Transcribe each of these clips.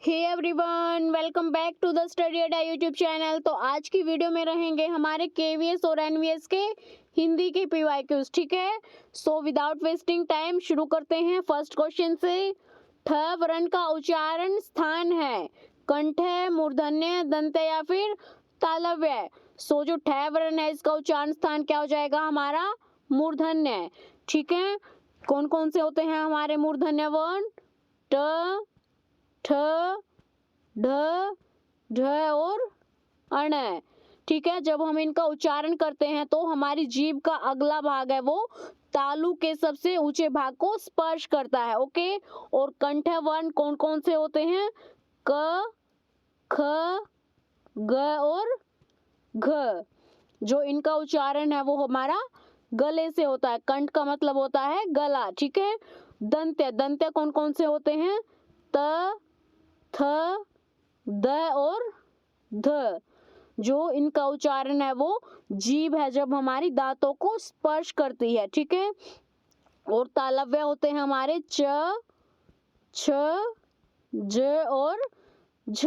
Hey everyone, welcome back to the study Adda YouTube channel. तो आज की वीडियो में रहेंगे हमारे केवीएस और एनवीएस के हिंदी के पीवाईक्यूज। ठीक है, सो विदाउट वेस्टिंग टाइम शुरू करते हैं फर्स्ट क्वेश्चन से। ठ वर्ण का उच्चारण स्थान है, कंठ है, मूर्धन्य, दंत या फिर तालव्य। सो जो ठ वर्ण है इसका उच्चारण स्थान क्या हो जाएगा हमारा? मूर्धन्य। ठीक है, कौन कौन से होते हैं हमारे मूर्धन्य वर्ण? ट, ठ, ढ, ढ और अण। ठीक है, जब हम इनका उच्चारण करते हैं तो हमारी जीभ का अगला भाग है वो तालु के सबसे ऊंचे भाग को स्पर्श करता है। ओके, और कंठ वर्ण कौन कौन से होते हैं? क, ख, ग और घ। जो इनका उच्चारण है वो हमारा गले से होता है। कंठ का मतलब होता है गला। ठीक है, दंत्य, दंत्य कौन कौन से होते हैं? त, थ, द और ध। जो इनका उच्चारण है वो जीभ है जब हमारी दांतों को स्पर्श करती है। ठीक है, और तालव्य होते हैं हमारे च, छ, ज और झ।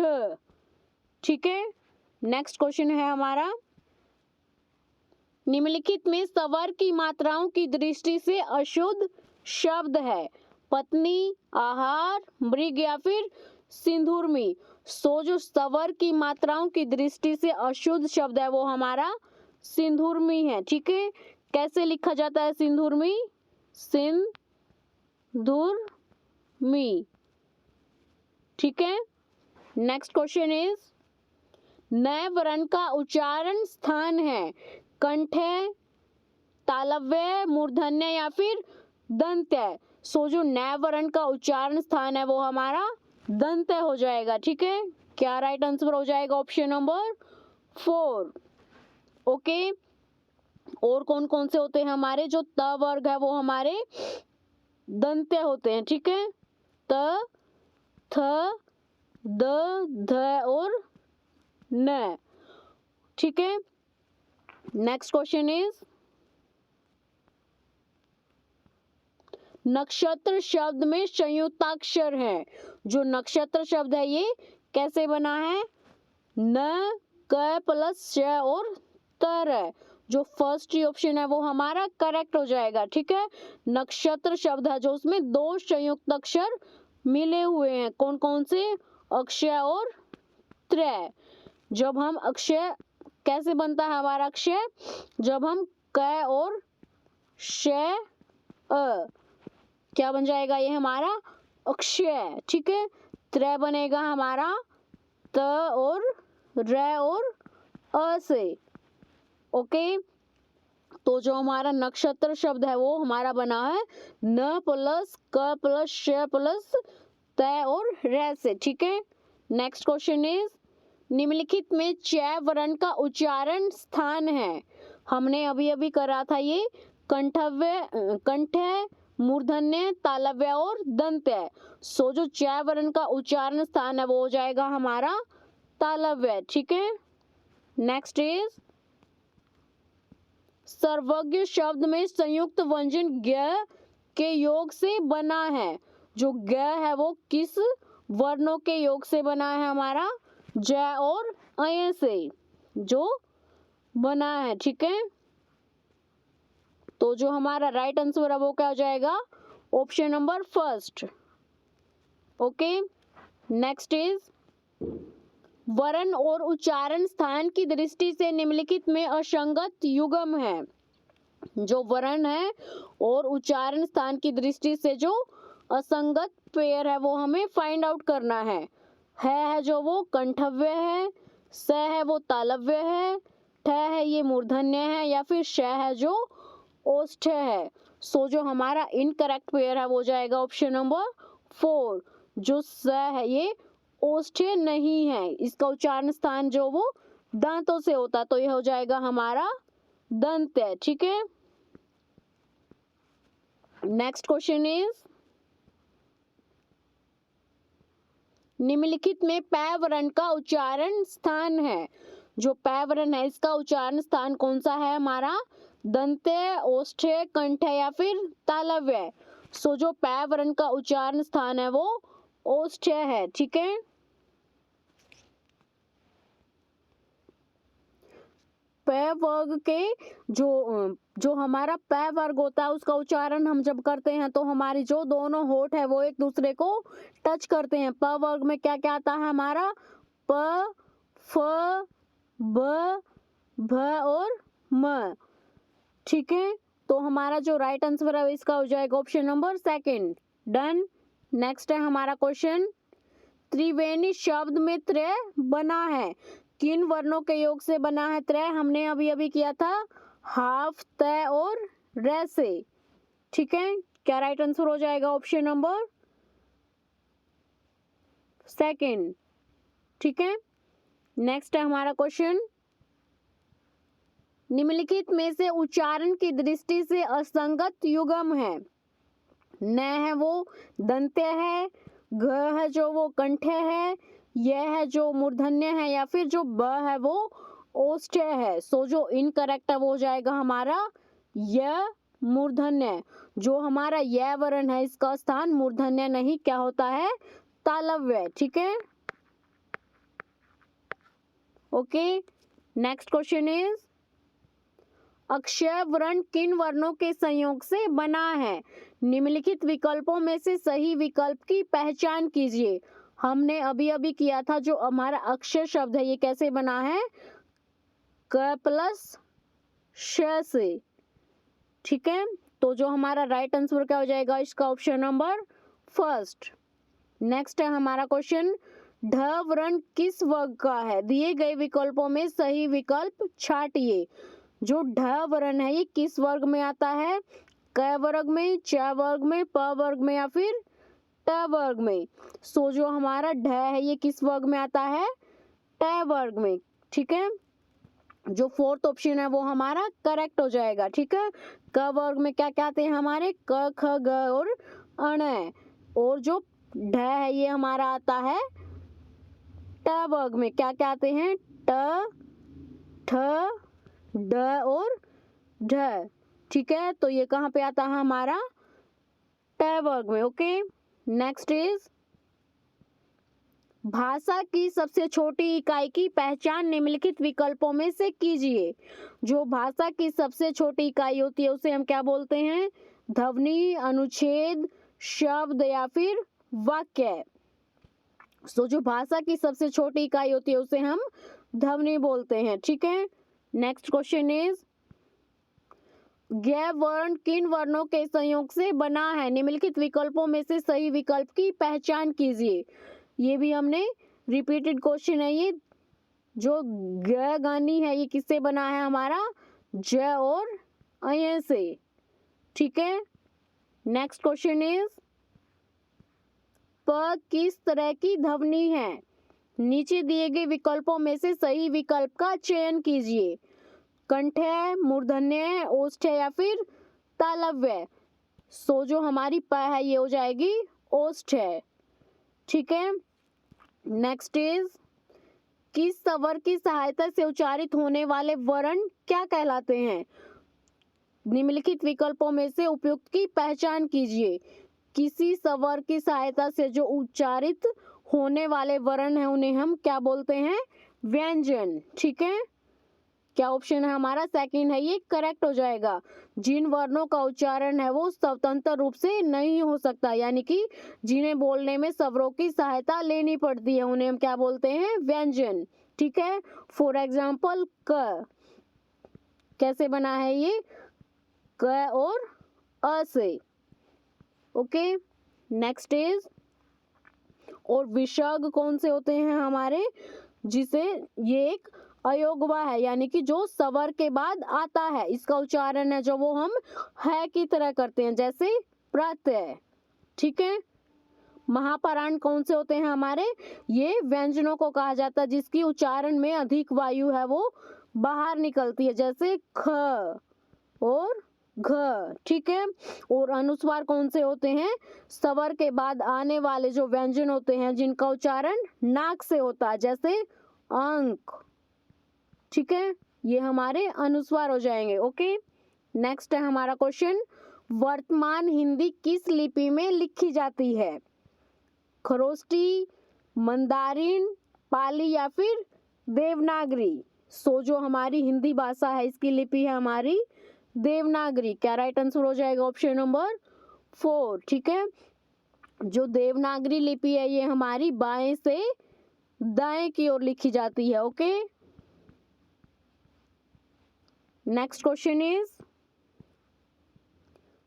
ठीक है, नेक्स्ट क्वेश्चन है हमारा, निम्नलिखित में स्वर की मात्राओं की दृष्टि से अशुद्ध शब्द है? पत्नी, आहार, मृग या फिर सिंधुर्मी। सो जो स्वर की मात्राओं की दृष्टि से अशुद्ध शब्द है वो हमारा सिंधुर्मी है। ठीक है, कैसे लिखा जाता है सिंधुर्मी? सिंधुर्मी। ठीक है, नेक्स्ट क्वेश्चन इज, न वर्ण का उच्चारण स्थान है, कंठ है, तालव्य, मूर्धन्य या फिर दंत्य। सो जो न वर्ण का उच्चारण स्थान है वो हमारा दंत्य हो जाएगा। ठीक है, क्या राइट आंसर हो जाएगा? Option number 4। ओके, और कौन कौन से होते हैं हमारे? जो त वर्ग है वो हमारे दंत्य होते हैं। ठीक है, त, थ, द, ध और न। ठीक है, नेक्स्ट क्वेश्चन इज, नक्षत्र शब्द में संयुक्ताक्षर है। जो नक्षत्र शब्द है ये कैसे बना है? न, क प्लस श और तर है। जो फर्स्ट ऑप्शन है वो हमारा करेक्ट हो जाएगा। ठीक है, नक्षत्र शब्द है जो उसमें दो संयुक्त अक्षर मिले हुए हैं। कौन कौन से? अक्षय और त्रय। जब हम अक्षय, कैसे बनता है हमारा अक्षय? जब हम क और श अ, क्या बन जाएगा ये हमारा? अक्षय। ठीक है, त्रय बनेगा हमारा त और र और अ से। ओके, तो जो हमारा नक्षत्र शब्द है वो हमारा बना है न प्लस क प्लस श प्लस त और र से। ठीक है, नेक्स्ट क्वेश्चन इज, निम्नलिखित में च वर्ण का उच्चारण स्थान है? हमने अभी अभी करा था ये, कंठव्य, कंठ है, मूर्धन्य, तालव्य और दंत्य। सो जो च वर्ण का उच्चारण स्थान है वो हो जाएगा हमारा तालव्य। ठीक है, नेक्स्ट इज, सर्वज्ञ शब्द में संयुक्त व्यंजन ज्ञ के योग से बना है। जो ज्ञ है वो किस वर्णों के योग से बना है हमारा? ज और अय से जो बना है। ठीक है, तो जो हमारा राइट आंसर है वो क्या हो जाएगा? Option number first. Okay, next is, वर्ण और उच्चारण स्थान की दृष्टि से निम्नलिखित में असंगत युग्म है। जो वर्ण है और उच्चारण स्थान की दृष्टि से जो असंगत पेयर है वो हमें फाइंड आउट करना है जो वो कंठव्य है, स है वो तालव्य है, ठ है ये मूर्धन्य है या फिर श है जो ओष्ठ्य है। सो जो हमारा इनकरेक्ट पेयर है वो हो जाएगा ऑप्शन नंबर 4। जो स है ये ओष्ठ्य नहीं है, इसका उच्चारण स्थान जो वो दांतों से होता, तो ये हो जाएगा हमारा दंत्य। ठीक है, नेक्स्ट क्वेश्चन इज, निम्नलिखित में पै वर्ण का उच्चारण स्थान है। जो पै वर्ण है इसका उच्चारण स्थान कौन सा है हमारा? दंत्य, ओष्ठ्य, कंठ या फिर तालव्य। सो जो पै वर्ण का उच्चारण स्थान है वो ओष्ठ्य है। ठीक है, प वर्ग के जो हमारा प वर्ग होता है उसका उच्चारण हम जब करते हैं तो हमारी जो दोनों होठ है वो एक दूसरे को टच करते हैं। प वर्ग में क्या क्या आता है हमारा, प, फ, ब, भ और म। ठीक है, तो हमारा जो राइट आंसर है इसका हो जाएगा option number second. Done. Next है हमारा क्वेश्चन, त्रिवेणी शब्द में त्रय बना है, किन वर्णों के योग से बना है त्रय? हमने अभी अभी किया था हाफ, तय और रे से। ठीक है, क्या राइट आंसर हो जाएगा ऑप्शन नंबर सेकंड। ठीक है, नेक्स्ट है हमारा क्वेश्चन, निम्नलिखित में से उच्चारण की दृष्टि से असंगत युग्म है। न है वो दंत्य है, घ है जो वो कंठ्य है, यह है जो मूर्धन्य है, या फिर जो ब है वो ओष्ठ्य है। सो जो इनकरेक्ट है वो हो जाएगा हमारा य मूर्धन्य। जो हमारा य वर्ण है इसका स्थान मूर्धन्य नहीं क्या होता है, तालव्य। ठीक है, okay. Next question is, Akshay वर्ण किन वर्णों के संयोग से बना है? निम्नलिखित विकल्पों में से सही विकल्प की पहचान कीजिए। हमने अभी अभी किया था जो हमारा अक्षय शब्द है ये कैसे बना है, क प्लस श से। ठीक है, तो जो हमारा राइट आंसर क्या हो जाएगा इसका ऑप्शन नंबर फर्स्ट। नेक्स्ट है हमारा क्वेश्चन, ढ वर्ण किस वर्ग का है? दिए गए विकल्पों में सही विकल्प छांटिए। जो ढ वर्ण है ये किस वर्ग में आता है, क वर्ग में, च वर्ग में, प वर्ग में, या फिर ट वर्ग में? सो जो हमारा ढ है ये किस वर्ग में आता है, ट वर्ग में। ठीक है, जो फोर्थ ऑप्शन है वो हमारा करेक्ट हो जाएगा। ठीक है, क वर्ग में क्या क्या आते हैं हमारे, क, ख, ग और अण। और जो ढ है ये हमारा आता है ट वर्ग में, क्या क्या आते हैं, ट, ठ, ड और ढ। ठीक है, तो ये कहाँ पे आता है हमारा, ट वर्ग में। ओके, नेक्स्ट इज, भाषा की सबसे छोटी इकाई की पहचान निम्नलिखित विकल्पों में से कीजिए। जो भाषा की सबसे छोटी इकाई होती है उसे हम क्या बोलते हैं, ध्वनि, अनुच्छेद, शब्द या फिर वाक्य। सो जो भाषा की सबसे छोटी इकाई होती है उसे हम ध्वनि बोलते हैं। ठीक है, नेक्स्ट क्वेश्चन इज, ज्ञ वर्ण किन वर्णों के संयोग से बना है? निम्नलिखित विकल्पों में से सही विकल्प की पहचान कीजिए। ये भी हमने रिपीटेड क्वेश्चन है ये। जो ग गानी है ये किससे बना है हमारा, ज और अय से। ठीक है, नेक्स्ट क्वेश्चन इज, प किस तरह की ध्वनि है? नीचे दिए गए विकल्पों में से सही विकल्प का चयन कीजिए। कंठ्य, मूर्धन्य, ओष्ठ्य या फिर तालव्य? सो जो हमारी प है ये हो जाएगी ओष्ठ्य। ठीक है, नेक्स्ट इज, किस स्वर की सहायता से उच्चारित होने वाले वर्ण क्या कहलाते हैं? निम्नलिखित विकल्पों में से उपयुक्त की पहचान कीजिए। किसी स्वर की सहायता से जो उच्चारित होने वाले वर्ण है उन्हें हम क्या बोलते हैं, व्यंजन। ठीक है, क्या ऑप्शन है हमारा, सेकंड है ये करेक्ट हो जाएगा। जिन वर्णों का उच्चारण है वो स्वतंत्र रूप से नहीं हो सकता, यानी कि जिन्हें बोलने में स्वरों की सहायता लेनी पड़ती है उन्हें हम क्या बोलते हैं, व्यंजन। ठीक है, फॉर एग्जाम्पल क कैसे बना है ये, क और अ से। ओके, नेक्स्ट इज, और विसर्ग कौन से होते हैं हमारे, जिसे ये एक अयोगवा है, यानी कि जो स्वर के बाद आता है इसका उच्चारण है जो वो हम है की तरह करते हैं, जैसे प्रत्यय। ठीक है, महापराण कौन से होते हैं हमारे, ये व्यंजनों को कहा जाता है जिसकी उच्चारण में अधिक वायु है वो बाहर निकलती है, जैसे ख और घ। ठीक है, और अनुस्वार कौन से होते हैं, स्वर के बाद आने वाले जो व्यंजन होते हैं जिनका उच्चारण नाक से होता है, जैसे अंक। ठीक है, ये हमारे अनुस्वार हो जाएंगे। ओके, नेक्स्ट है हमारा क्वेश्चन, वर्तमान हिंदी किस लिपि में लिखी जाती है? खरोष्टी, मंदारिन, पाली या फिर देवनागरी? सो जो हमारी हिंदी भाषा है इसकी लिपि है हमारी देवनागरी। क्या राइट आंसर हो जाएगा? Option number 4। ठीक है, जो देवनागरी लिपि है ये हमारी बाएं से दाएं की ओर लिखी जाती है। ओके, नेक्स्ट क्वेश्चन इज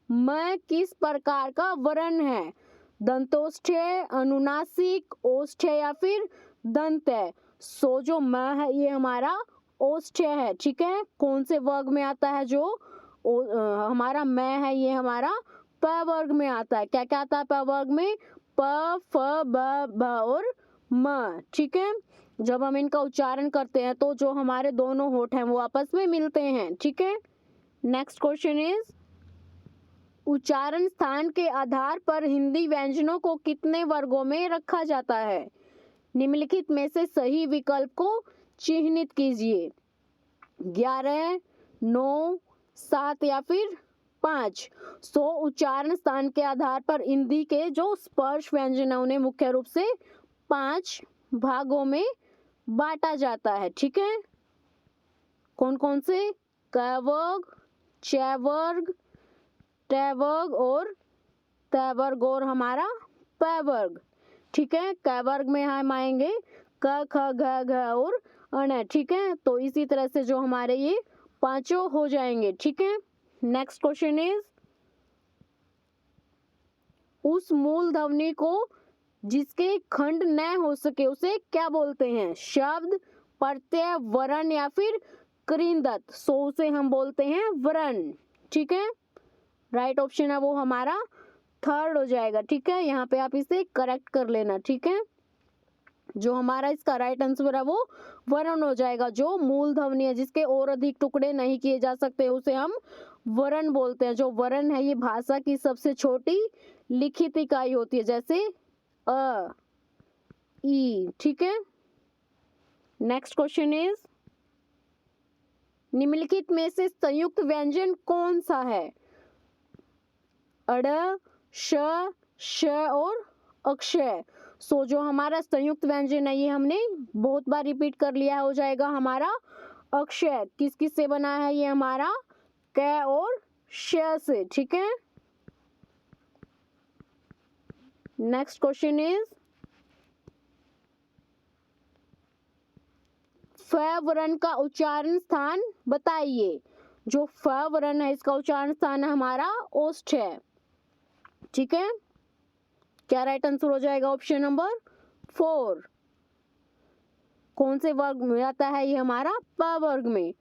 म किस प्रकार का वर्ण है? दंतोष्ठ है, अनुनासिक, ओष्ठ है या फिर दंत है? सो जो म है ये हमारा ओष्ठ है। ठीक है, कौन से वर्ग में आता है? जो हमारा म है ये हमारा प वर्ग में आता है। क्या क्या आता है प वर्ग में? प, फ, ब, भ और म। ठीक है, जब हम इनका उच्चारण करते हैं तो जो हमारे दोनों होंठ हैं वो आपस में मिलते हैं। ठीक है, नेक्स्ट क्वेश्चन इज उच्चारण स्थान के आधार पर हिंदी व्यंजनों को कितने वर्गों में रखा जाता है? निम्नलिखित में से सही विकल्प को चिह्नित कीजिए। 11, 9, 7 या फिर 5। सो उच्चारण स्थान के आधार पर हिंदी के जो स्पर्श व्यंजन है उन्हें मुख्य रूप से 5 भागों में बांटा जाता है। ठीक है, कौन कौन से? क वर्ग, च वर्ग, ट वर्ग और त वर्ग और हमारा प वर्ग। ठीक है, क वर्ग में हम आएंगे क, ख, घ, घ और अण। ठीक है, तो इसी तरह से जो हमारे ये पांचों हो जाएंगे। ठीक है, नेक्स्ट क्वेश्चन इज उस मूल ध्वनि को जिसके खंड न हो सके उसे क्या बोलते हैं? शब्द, प्रत्यय, वर्ण या फिर कृंदक? सो उसे हम बोलते हैं वर्ण। ठीक है, राइट ऑप्शन है वो हमारा थर्ड हो जाएगा। ठीक है, यहाँ पे आप इसे करेक्ट कर लेना। ठीक है, जो हमारा इसका राइट आंसर है वो वर्ण हो जाएगा। जो मूल ध्वनि है जिसके और अधिक टुकड़े नहीं किए जा सकते उसे हम वर्ण बोलते हैं। जो वर्ण है ये भाषा की सबसे छोटी लिखित इकाई होती है, जैसे अ, ई। ठीक है, नेक्स्ट क्वेश्चन इज निम्नलिखित में से संयुक्त व्यंजन कौन सा है? अड़, श, श और अक्षय। सो जो हमारा संयुक्त व्यंजन है ये हमने बहुत बार रिपीट कर लिया हो जाएगा हमारा अक्षय। किस किस से बना है? ये हमारा क और श से। ठीक है, नेक्स्ट क्वेश्चन इज फ वर्ण का उच्चारण स्थान बताइए। जो फ वर्ण है इसका उच्चारण स्थान है हमारा ओष्ठ है। ठीक है, क्या राइट आंसर हो जाएगा? Option number 4। कौन से वर्ग में आता है? ये हमारा प वर्ग में।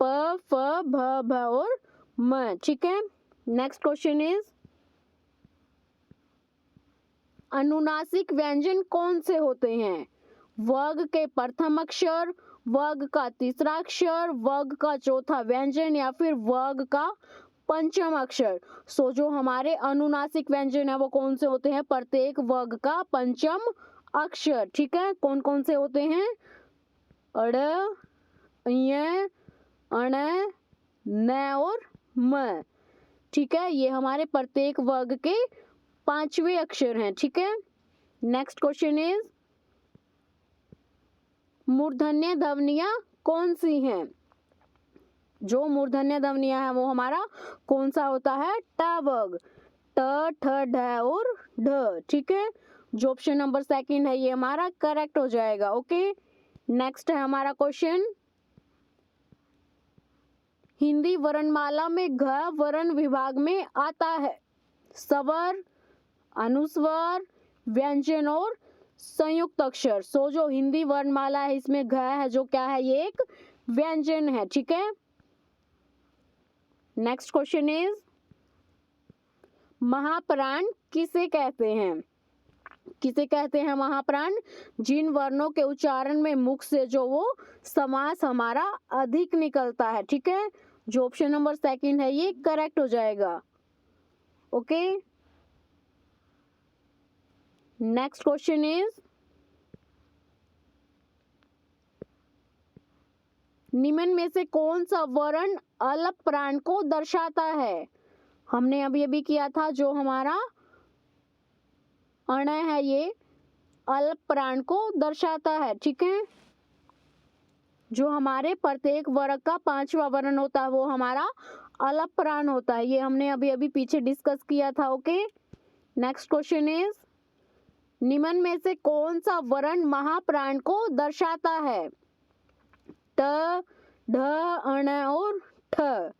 प, फ, भ, भ और म। ठीक है, नेक्स्ट क्वेश्चन इज अनुनासिक व्यंजन कौन से होते हैं? वर्ग के प्रथम अक्षर, वर्ग का तीसरा अक्षर, वर्ग का चौथा व्यंजन या फिर वर्ग का पंचम अक्षर? सो जो हमारे अनुनासिक व्यंजन है वो कौन से होते हैं? प्रत्येक वर्ग का पंचम अक्षर। ठीक है, कौन कौन से होते हैं? अड़, य, अण, न और म। ठीक है, ये हमारे प्रत्येक वर्ग के 5वें अक्षर हैं। ठीक है, नेक्स्ट क्वेश्चन इज मूर्धन्य ध्वनियां कौन सी हैं? जो मूर्धन्य ध्वनियां है वो हमारा कौन सा होता है? ट वर्ग। ट, ठ, ढ और ढ। ठीक है, जो ऑप्शन नंबर 2 है ये हमारा करेक्ट हो जाएगा। ओके, नेक्स्ट है हमारा क्वेश्चन हिंदी वर्णमाला में घ वर्ण विभाग में आता है स्वर, अनुस्वर, व्यंजन और संयुक्त अक्षर। सो जो हिंदी वर्णमाला है इसमें घ है जो क्या है? ये एक व्यंजन है। ठीक है, नेक्स्ट क्वेश्चन इज महाप्राण किसे कहते हैं? किसे कहते हैं महाप्राण? जिन वर्णों के उच्चारण में मुख से जो वो समास हमारा अधिक निकलता है। ठीक है, जो ऑप्शन नंबर 2 है ये करेक्ट हो जाएगा। ओके, नेक्स्ट क्वेश्चन इज निम्न में से कौन सा वर्ण अल्प प्राण को दर्शाता है? हमने अभी अभी किया था जो हमारा अण है ये अल्प प्राण को दर्शाता है। ठीक है, जो हमारे प्रत्येक वर्ग का पांचवा वर्ण होता है वो हमारा अलप प्राण होता है। ये हमने अभी अभी पीछे डिस्कस किया था। ओके, नेक्स्ट क्वेश्चन इज, निम्न में से कौन सा वर्ण महाप्राण को दर्शाता है? ट, ढ, अण और ठ।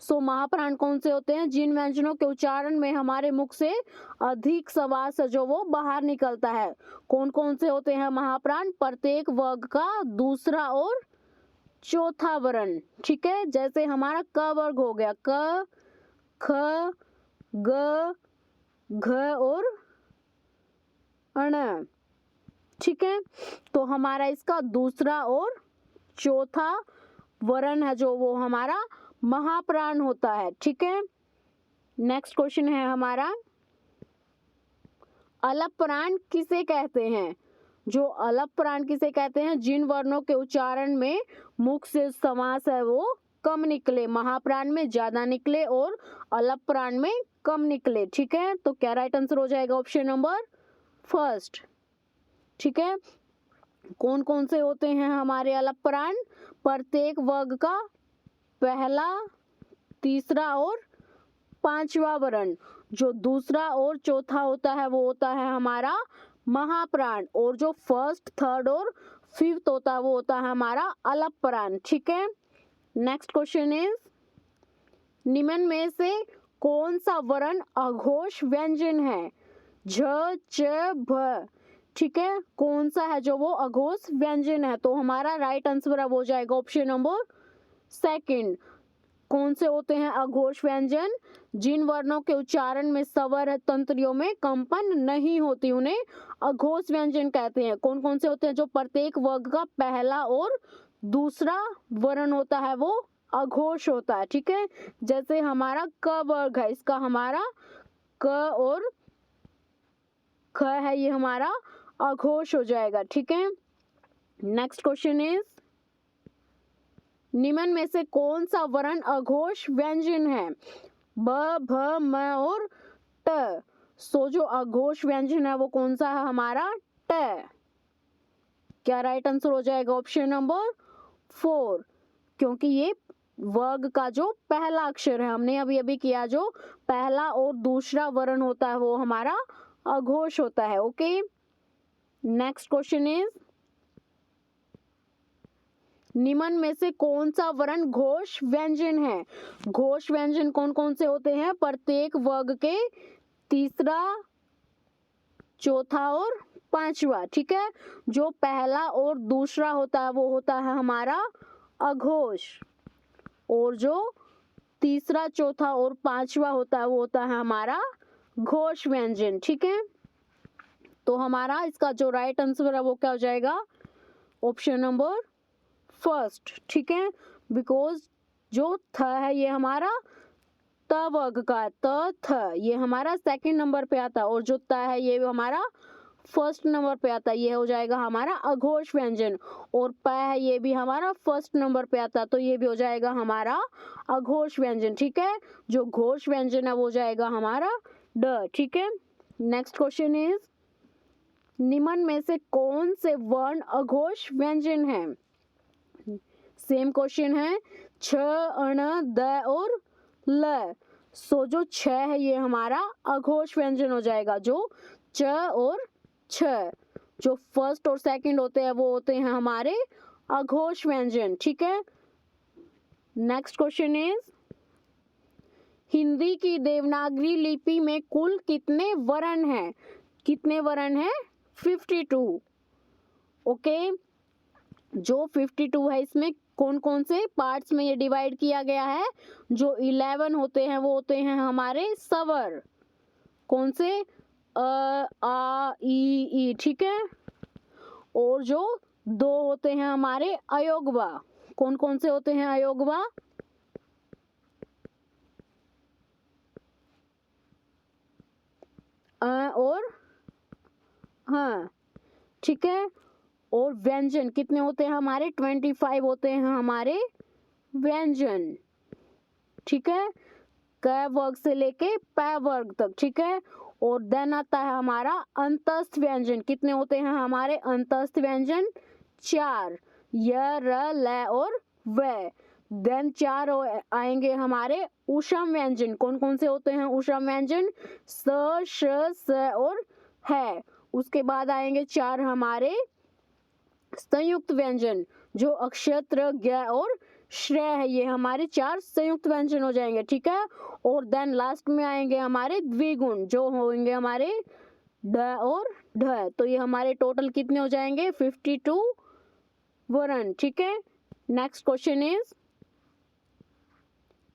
सो महाप्राण कौन से होते हैं? जिन व्यंजनों के उच्चारण में हमारे मुख से अधिक श्वास जो वो बाहर निकलता है। कौन कौन से होते हैं महाप्राण? प्रत्येक वर्ग का दूसरा और चौथा वर्ण। ठीक है, जैसे हमारा क वर्ग हो गया, क, ख, ग, घ और अण। ठीक है, तो हमारा इसका दूसरा और चौथा वर्ण है जो वो हमारा महाप्राण होता है। ठीक है, नेक्स्ट क्वेश्चन है हमारा, अलप प्राण किसे कहते हैं? जो अलप प्राण किसे कहते हैं? जिन वर्णों के उच्चारण में मुख से समास है वो कम निकले, महाप्राण में ज्यादा निकले और अलप प्राण में कम निकले। ठीक है, तो क्या राइट आंसर हो जाएगा? Option number first. ठीक है, कौन कौन से होते हैं हमारे अलप प्राण? प्रत्येक वर्ग का पहला, तीसरा और पांचवा वर्ण। जो दूसरा और चौथा होता है वो होता है हमारा महाप्राण, और जो फर्स्ट, थर्ड और फिफ्थ होता है वो होता है हमारा अलप प्राण। ठीक है, नेक्स्ट क्वेश्चन इज, निम्न में से कौन सा वर्ण अघोष व्यंजन है? झ, च, भ। ठीक है, कौन सा है जो वो अघोष व्यंजन है? तो हमारा राइट आंसर अब हो जाएगा ऑप्शन नंबर सेकंड। कौन से होते हैं अघोष व्यंजन? जिन वर्णों के उच्चारण में स्वर तंत्रियों में कंपन नहीं होती उन्हें अघोष व्यंजन कहते हैं। कौन कौन से होते हैं? जो प्रत्येक वर्ग का पहला और दूसरा वर्ण होता है वो अघोष होता है। ठीक है, जैसे हमारा क वर्ग है, इसका हमारा क और ख है, ये हमारा अघोष हो जाएगा। ठीक है, नेक्स्ट क्वेश्चन इज, निम्न में से कौन सा वर्ण अघोष व्यंजन है? ब, भ, म और ट। सो जो अघोष व्यंजन है वो कौन सा है हमारा? ट। क्या राइट आंसर हो जाएगा? ऑप्शन नंबर 4, क्योंकि ये वर्ग का जो पहला अक्षर है, हमने अभी अभी किया, जो पहला और दूसरा वर्ण होता है वो हमारा अघोष होता है। ओके, नेक्स्ट क्वेश्चन इज, निम्न में से कौन सा वर्ण घोष व्यंजन है? घोष व्यंजन कौन कौन से होते हैं? प्रत्येक वर्ग के तीसरा, चौथा और पांचवा। ठीक है, जो पहला और दूसरा होता है वो होता है हमारा अघोष, और जो तीसरा, चौथा और पांचवा होता है वो होता है हमारा घोष व्यंजन। ठीक है, तो हमारा इसका जो राइट आंसर है वो क्या हो जाएगा? Option number first. ठीक है, बिकॉज जो थ है ये हमारा त वर्ग का, त, थ, ये हमारा सेकंड नंबर पे आता है, और जो त है ये हमारा फर्स्ट नंबर पे आता है, ये हो जाएगा हमारा अघोष व्यंजन। और प है ये भी हमारा फर्स्ट नंबर पे आता है, तो ये भी हो जाएगा हमारा अघोष व्यंजन। ठीक है, जो घोष व्यंजन है वो हो जाएगा हमारा ड। ठीक है, नेक्स्ट क्वेश्चन इज, निम्न में से कौन से वर्ण अघोष व्यंजन है? सेम क्वेश्चन है, छ, अण, द और ल। सो जो छ है ये हमारा अघोष व्यंजन हो जाएगा। जो च और छ, जो फर्स्ट और सेकंड होते हैं वो होते हैं हमारे अघोष व्यंजन। ठीक है, नेक्स्ट क्वेश्चन इज, हिंदी की देवनागरी लिपि में कुल कितने वर्ण हैं? कितने वर्ण हैं? 52। ओके, जो 52 है इसमें कौन कौन से पार्ट्स में ये डिवाइड किया गया है? जो 11 होते हैं वो होते हैं हमारे स्वर। कौन से? अ, आ, ई। ठीक है, और जो 2 होते हैं हमारे अयोगवा। कौन कौन से होते हैं अयोगवा? और हाँ, ठीक है, और व्यंजन कितने होते हैं हमारे? 25 होते हैं हमारे व्यंजन। ठीक है, क वर्ग से लेके प वर्ग तक। ठीक है, और देन आता है हमारा अंतस्थ व्यंजन। कितने होते हैं हमारे अंतस्थ व्यंजन? 4। य, र, ल और व। देन 4 आएंगे हमारे ऊष्म व्यंजन। कौन कौन से होते हैं ऊष्म व्यंजन? स, श, स और है। उसके बाद आएंगे 4 हमारे संयुक्त व्यंजन, जो अक्षत्र, ज्ञ और श्रेय है। ये हमारे 4 संयुक्त व्यंजन हो जाएंगे, ठीक है। और देन लास्ट में आएंगे हमारे द्विगुण, जो होंगे हमारे ड और ढ। तो ये हमारे टोटल कितने हो जाएंगे? 52 वर्ण, ठीक है। नेक्स्ट क्वेश्चन इज,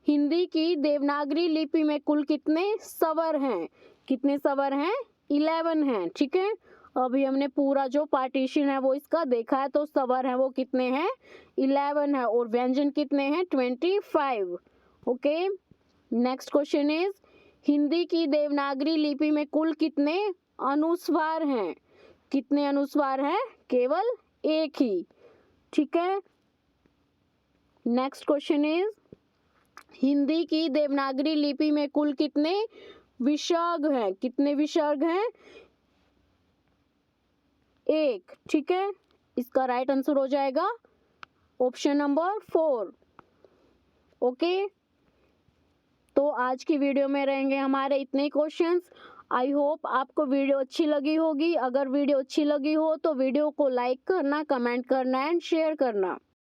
हिंदी की देवनागरी लिपि में कुल कितने स्वर हैं? कितने स्वर हैं? 11 हैं, ठीक है। अभी हमने पूरा जो पार्टीशन है वो इसका देखा है, तो स्वर है वो कितने हैं? 11 है। और व्यंजन कितने हैं? 25। Okay. Next question is, Hindi की देवनागरी लिपि में कुल कितने अनुस्वार हैं? कितने अनुस्वार हैं? केवल एक ही, ठीक है। नेक्स्ट क्वेश्चन इज, हिंदी की देवनागरी लिपि में कुल कितने विसर्ग हैं? कितने विसर्ग हैं? 1, ठीक है। इसका राइट आंसर हो जाएगा ऑप्शन नंबर 4। ओके। तो आज की वीडियो में रहेंगे हमारे इतने ही क्वेश्चंस। आई होप आपको वीडियो अच्छी लगी होगी। अगर वीडियो अच्छी लगी हो तो वीडियो को लाइक करना, कमेंट करना एंड शेयर करना।